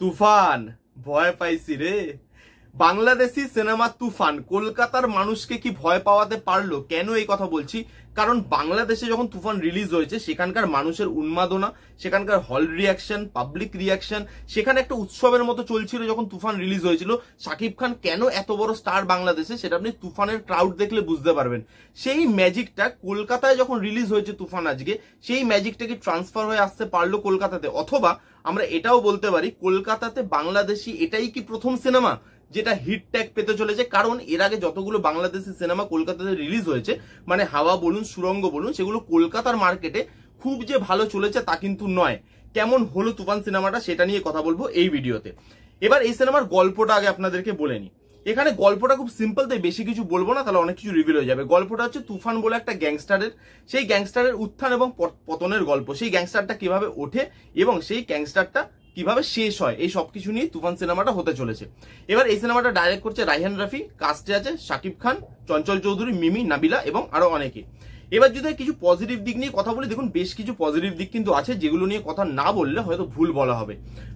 তুফান ভয় পাইছি রে। বাংলাদেশি সিনেমা তুফান কলকাতার মানুষকে কি ভয় পাওয়াতে পারলো? কেন এই কথা বলছি? কারণ বাংলাদেশে যখন তুফান রিলিজ হয়েছে সেখানকার মানুষের উন্মাদনা, সেখানকার হল রিয়াকশন, পাবলিক রিয়াকশন, সেখানে একটা উৎসবের মতো চলছিল যখন তুফান রিলিজ হয়েছিল। শাকিব খান কেন এত বড় স্টার বাংলাদেশে, সেটা আপনি তুফানের ক্রাউড দেখলে বুঝতে পারবেন। সেই ম্যাজিকটা কলকাতায় যখন রিলিজ হয়েছে তুফান আজকে, সেই ম্যাজিকটা কি ট্রান্সফার হয়ে আসতে পারলো কলকাতাতে? অথবা আমরা এটাও বলতে পারি কলকাতাতে বাংলাদেশি এটাই কি প্রথম সিনেমা যেটা হিট ট্যাগ পেতে চলেছে? কারণ এর আগে যতগুলো বাংলাদেশি সিনেমা কলকাতাতে রিলিজ হয়েছে, মানে হাওয়া বলুন, সুরঙ্গ বলুন, সেগুলো কলকাতার মার্কেটে খুব যে ভালো চলেছে তা কিন্তু নয়। কেমন হলো তুফান সিনেমাটা সেটা নিয়ে কথা বলবো এই ভিডিওতে। এবার এই সিনেমার গল্পটা আগে আপনাদেরকে বলে নিই। এখানে গল্পটা খুব সিম্পল, তাই বেশি কিছু বলবো না, তাহলে অনেক কিছু রিভিল হয়ে যাবে। গল্পটা হচ্ছে তুফান বলে একটা গ্যাংস্টারের, সেই গ্যাংস্টারের উত্থান এবং পতনের গল্প। সেই গ্যাংস্টারটা কিভাবে ওঠে এবং সেই গ্যাংস্টারটা কিভাবে শেষ হয়, এই সবকিছু নিয়ে তুফান সিনেমাটা হতে চলেছে। এবার এই সিনেমাটা ডাইরেক্ট করছে রায়হান রাফি, কাস্টে আছে শাকিব খান, চঞ্চল চৌধুরী, মিমি, নাবিলা এবং আরো অনেকে। এবার যদি কিছু পজিটিভ দিক নিয়ে কথা বলি, দেখুন বেশ কিছু পজিটিভ দিক কিন্তু আছে যেগুলো নিয়ে কথা না বললে হয়তো ভুল বলা হবে।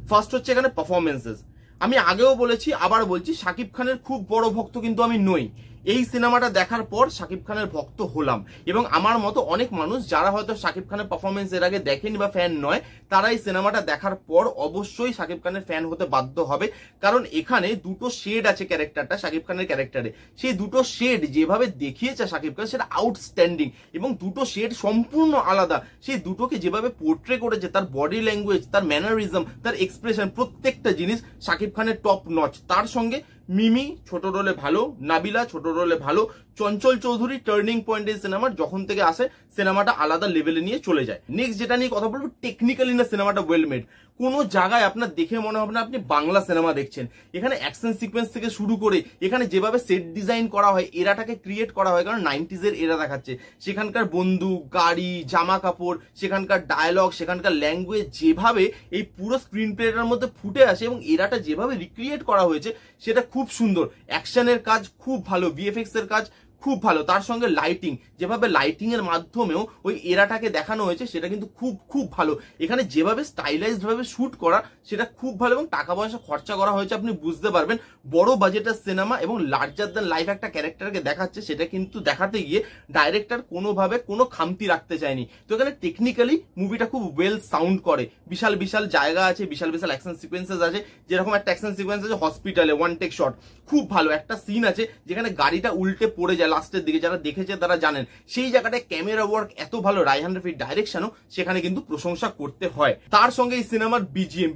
ফার্স্ট হচ্ছে এখানে পারফরমেন্সেস। আমি আগেও বলেছি, আবার বলছি, শাকিব খানের খুব বড় ভক্ত কিন্তু আমি নই। এই সিনেমাটা দেখার পর শাকিব খানের ভক্ত হলাম, এবং আমার মতো অনেক মানুষ যারা হয়তো শাকিব খানের পারফরমেন্স এর আগে দেখেনি বা ফ্যান নয়, তারা এই সিনেমাটা দেখার পর অবশ্যই শাকিব খানের ফ্যান হতে বাধ্য হবে। কারণ এখানে দুটো শেড আছে ক্যারেক্টারটা, শাকিব খানের ক্যারেক্টারে। সেই দুটো শেড যেভাবে দেখিয়েছে শাকিব খান, সেটা আউটস্ট্যান্ডিং, এবং দুটো শেড সম্পূর্ণ আলাদা। সেই দুটোকে যেভাবে পোর্ট্রে করেছে, তার বডি ল্যাঙ্গুয়েজ, তার ম্যানারিজম, তার এক্সপ্রেশন, প্রত্যেকটা জিনিস শাকিব খানের টপ নচ। তার সঙ্গে মিমি ছোট রোলে ভালো, নাবিলা ছোট রোলে ভালো, চঞ্চল চৌধুরী টার্নিং পয়েন্ট এই সিনেমার যখন থেকে আসে সিনেমাটা আলাদা লেভেলে নিয়ে চলে যায়। নেক্সট যেটা নিয়ে কথা বলবো, টেকনিক্যালি না সিনেমাটা ওয়েল মেড। কোনো জায়গায় আপনার দেখে মনে হবে না আপনি বাংলা সিনেমা দেখছেন। এখানে অ্যাকশন সিকোয়েন্স থেকে শুরু করে এখানে যেভাবে সেট ডিজাইন করা হয়, এরাটাকে ক্রিয়েট করা হয়, কারণ 90s এর এরা দেখাচ্ছে। সেখানকার বন্দুক, গাড়ি, জামা কাপড়, সেখানকার ডায়লগ, সেখানকার ল্যাঙ্গুয়েজ যেভাবে এই পুরো স্ক্রিন প্লেটার মধ্যে ফুটে আসে এবং এরাটা যেভাবে রিক্রিয়েট করা হয়েছে সেটা খুব সুন্দর। অ্যাকশনের কাজ খুব ভালো, ভিএফএক্স এর কাজ খুব ভালো, তার সঙ্গে লাইটিং, যেভাবে লাইটিং এর মাধ্যমেও ওই এরাটাকে দেখানো হয়েছে সেটা কিন্তু খুব খুব ভালো। এখানে যেভাবে স্টাইলাইজড ভাবে শুট করা সেটা খুব ভালো, এবং টাকা পয়সা খরচা করা হয়েছে আপনি বুঝতে পারবেন। বড় বাজেটের সিনেমা এবং লার্জার দ্যান লাইফ একটা ক্যারেক্টারকে দেখাচ্ছে, সেটা কিন্তু দেখাতে গিয়ে ডাইরেক্টর কোনোভাবে কোনো খামতি রাখতে চায়নি। তো এখানে টেকনিক্যালি মুভিটা খুব ওয়েল সাউন্ড করে। বিশাল বিশাল জায়গা আছে, বিশাল বিশাল অ্যাকশন সিকোয়েন্সেস আছে। যেরকম একটা অ্যাকশন সিকোয়েন্স আছে হসপিটালে, ওয়ান টেক শট, খুব ভালো একটা সিন আছে যেখানে গাড়িটা উল্টে পড়ে যায় লাস্টের দিকে, যারা দেখেছে তারা জানেন। সেই জায়গাটায় ক্যামেরা ওয়ার্ক এত ভালো, রায়হান রাফির ডাইরেকশনও সেখানে কিন্তু প্রশংসা করতে হয়। তার সঙ্গে এই সিনেমার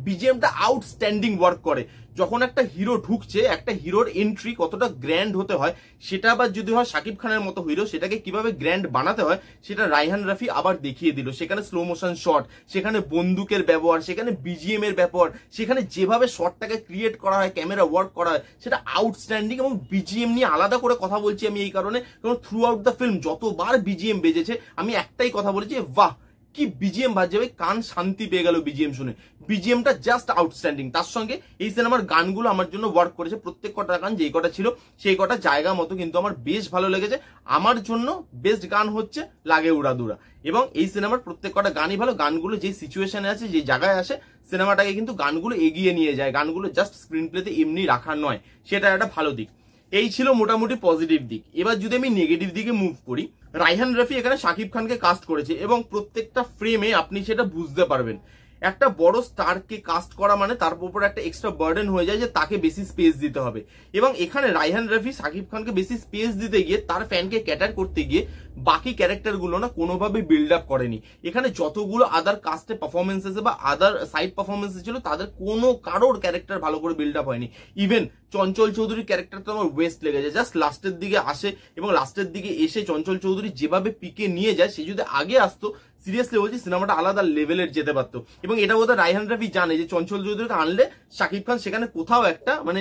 বিজিএমটা আউটস্ট্যান্ডিং ওয়ার্ক করে। যখন একটা হিরো ঢুকছে, একটা হিরোর এন্ট্রি কতটা গ্র্যান্ড হতে হয়, সেটা আবার যদি হয় শাকিব খানের মতো হিরো, সেটাকে কিভাবে গ্র্যান্ড বানাতে হয় সেটা রায়হান রাফি আবার দেখিয়ে দিল। সেখানে স্লো মোশন শট, সেখানে বন্দুকের ব্যবহার, সেখানে বিজিএম এর ব্যবহার, সেখানে যেভাবে শটটাকে ক্রিয়েট করা হয়, ক্যামেরা ওয়ার্ক করা হয়, সেটা আউটস্ট্যান্ডিং। এবং বিজিএম নিয়ে আলাদা করে কথা বলছি আমি এই কারণে, কারণ থ্রু আউট দ্য ফিল্ম যতবার বিজিএম বেজেছে আমি একটাই কথা বলেছি, বাহ কি বিজিএম বাজছে ভাই, কান শান্তি পেয়ে গেল বিজিএম শুনে। বিজিএমটা জাস্ট আউটস্ট্যান্ডিং। তার সঙ্গে এই সিনেমার গানগুলো আমার জন্য ওয়ার্ক করেছে। প্রত্যেক কটা গান যেই কটা ছিল সেই কটা জায়গা মতো কিন্তু আমার বেশ ভালো লেগেছে। আমার জন্য বেস্ট গান হচ্ছে লাগে উড়াদুরা, এবং এই সিনেমার প্রত্যেক কটা গানই ভালো। গানগুলো যে সিচুয়েশনে আছে, যে জায়গায় আসে, সিনেমাটাকে কিন্তু গানগুলো এগিয়ে নিয়ে যায়। গানগুলো জাস্ট স্ক্রিন প্লেতে এমনি রাখা নয়, সেটা একটা ভালো দিক। এই ছিল মোটামুটি পজিটিভ দিক। এবার যদি আমি নেগেটিভ দিকে মুভ করি, রায়হান রাফি এখানে শাকিব খানকে কাস্ট করেছে এবং প্রত্যেকটা ফ্রেমে আপনি সেটা বুঝতে পারবেন। একটা বড় স্টারকে কাস্ট করা মানে তার উপর একটা এক্সট্রা বার্ডেন হয়ে যায় যে তাকে বেশি স্পেস দিতে হবে। এবং এখানে রায়হান রাফি শাকিব খানকে বেশি স্পেস দিতে গিয়ে, তার ফ্যানকে ক্যাটার করতে গিয়ে বাকি ক্যারেক্টারগুলো না কোনোভাবে বিল্ড আপ করেনি। এখানে যতগুলো আদার কাস্টে পারফরমেন্সেস বা আদার সাইড পারফরমেন্সেস ছিল, তাদের কোনো কারোর ক্যারেক্টার ভালো করে বিল্ড আপ হয়নি। ইভেন চঞ্চল চৌধুরীর ক্যারেক্টার তো আমার ওয়েস্ট লেগেছে, জাস্ট লাস্টের দিকে আসে, এবং লাস্টের দিকে এসে চঞ্চল চৌধুরী যেভাবে পিকে নিয়ে যায়, সে যদি আগে আসতো, সিরিয়াসলি বলছি সিনেমাটা আলাদা লেভেলের যেতে পারতো। এবং এটা বোধহয় রায়হান রাফি জানে যে চঞ্চল চৌধুরীকে আনলে শাকিব খান সেখানে কোথাও একটা মানে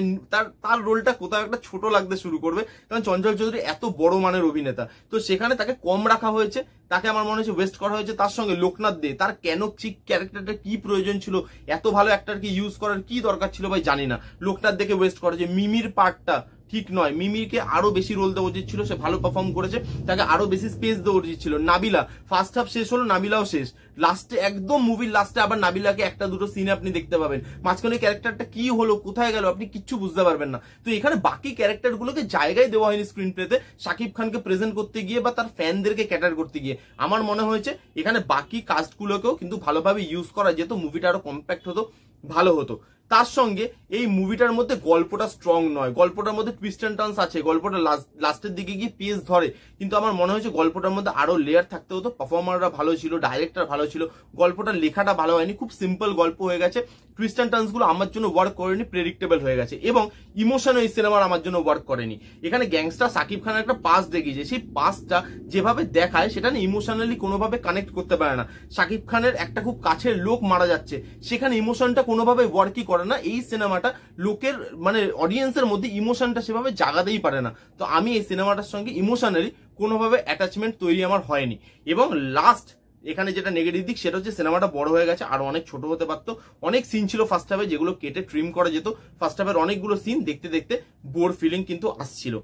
তার রোলটা কোথাও একটা ছোট লাগতে শুরু করবে, কারণ চঞ্চল চৌধুরী এত বড় মানের অভিনেতা। তো সেখানে তাকে কম রাখা হয়েছে, তাকে আমার মনে হচ্ছে ওয়েস্ট করা হয়েছে। তার সঙ্গে লোকনাথ দে, তার কেন ঠিক ক্যারেক্টারটা কি প্রয়োজন ছিল, এত ভালো অ্যাক্টরকে ইউজ করার কি দরকার ছিল ভাই জানি না। লোকনাথ দেখে ওয়েস্ট করেছে। মিমির পার্টটা ঠিক নয়। মিমিকে আরো বেশি রোল দেওয়া উচিত ছিল, সে ভালো পারফর্ম করেছে, তাকে আরো বেশি স্পেস দেওয়া উচিত ছিল। নাবিলা ফার্স্ট হাফ শেষ হলো, নাবিলাও শেষ, লাস্টে একদম মুভির লাস্টে আবার নাবিলাকে একটা দুটো সিনে আপনি দেখতে পাবেন, মাঝখানে ক্যারেক্টারটা কি হলো কোথায় গেল আপনি কিচ্ছু বুঝতে পারবেন না। তো এখানে বাকি ক্যারেক্টারগুলোকে জায়গায় দেওয়া হয়নি স্ক্রিন প্লেতে শাকিব খানকে প্রেজেন্ট করতে গিয়ে বা তার ফ্যানদেরকে ক্যাটার করতে গিয়ে। আমার মনে হয়েছে এখানে বাকি কাস্টগুলোকেও কিন্তু ভালোভাবে ইউজ করা যেত, মুভিটা আরো কম্প্যাক্ট হতো, ভালো হতো। তার সঙ্গে এই মুভিটার মধ্যে গল্পটা স্ট্রং নয়, গল্পটার মধ্যে টুইস্ট এন্ড টার্নস আছে, গল্পটা লাস্টের দিকে গিয়ে পেস ধরে, কিন্তু আমার মনে হয়েছে গল্পটার মধ্যে আরো লেয়ার থাকতে হতো। পারফর্মাররা ভালো ছিল, ডাইরেক্টর ভালো ছিল, গল্পটার লেখাটা ভালো হয়নি, খুব সিম্পল গল্প হয়ে গেছে। টুইস্ট এন্ড টার্নস গুলো আমার জন্য ওয়ার্ক করেনি, প্রেডিক্টেবল হয়ে গেছে, এবং ইমোশনও এই সিনেমার আমার জন্য ওয়ার্ক করেনি। এখানে গ্যাংস্টার সাকিব খানের একটা পাস দেখিয়েছে, সেই পাসটা যেভাবে দেখায় সেটা না ইমোশনালি কোনোভাবে কানেক্ট করতে পারে না। সাকিব খানের একটা খুব কাছের লোক মারা যাচ্ছে, সেখানে ইমোশনটা কোনোভাবে ওয়ার্কই করে না। এই সিনেমাটা লোকের মানে অডিয়েন্সের মধ্যে ইমোশনটা সেভাবে জাগাতেই পারে না। তো আমি এই সিনেমাটার সঙ্গে ইমোশনালি কোনোভাবে অ্যাটাচমেন্ট তৈরি আমার হয়নি। এবং লাস্ট এখানে যেটা নেগেটিভ দিক সেটা হচ্ছে সিনেমাটা বড় হয়ে গেছে, আরো অনেক ছোট হতে পারতো। অনেক সিন ছিল ফার্স্ট হাফে যেগুলো কেটে ট্রিম করা যেত। ফার্স্ট হাফের অনেকগুলো সিন দেখতে দেখতে বোর ফিলিং কিন্তু আসছিল।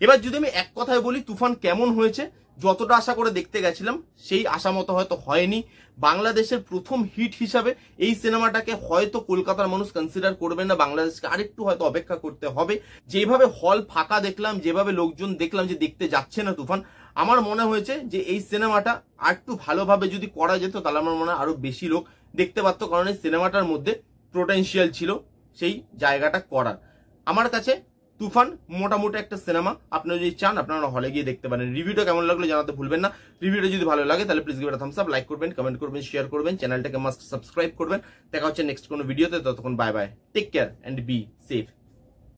এবার যদি আমি এক কথায় বলি তুফান কেমন হয়েছে, যতটা আশা করে দেখতে গেছিলাম সেই আশা মতো হয়তো হয়নি। বাংলাদেশের প্রথম হিট হিসাবে এই সিনেমাটাকে হয়তো কলকাতার মানুষ কনসিডার করবেন না, বাংলাদেশকে আরেকটু হয়তো অপেক্ষা করতে হবে। যেভাবে হল ফাঁকা দেখলাম, যেভাবে লোকজন দেখলাম যে দেখতে যাচ্ছে না তুফান, আমার মনে হয়েছে যে এই সিনেমাটা আর একটু ভালোভাবে যদি করা যেত তাহলে আমার মনে হয় আরো বেশি লোক দেখতে পারতো, কারণ এই সিনেমাটার মধ্যে পোটেনশিয়াল ছিল সেই জায়গাটা করার। আমার কাছে তুফান মোটামুটি একটা সিনেমা, আপনারা যদি চান আপনারা হলে গিয়ে দেখতে পারেন। রিভিউটা কেমন লাগলো জানাতে ভুলবেন না। রিভিউটা যদি ভালো লাগে তাহলে please give it a Thums up, like করবেন, কমেন্ট করবেন, শেয়ার করবেন, চ্যানেলটাকে মাস্ট সাবস্ক্রাইব করবেন। দেখা হচ্ছে নেক্সট কোনো ভিডিওতে, ততক্ষণ bye bye, take care and be safe.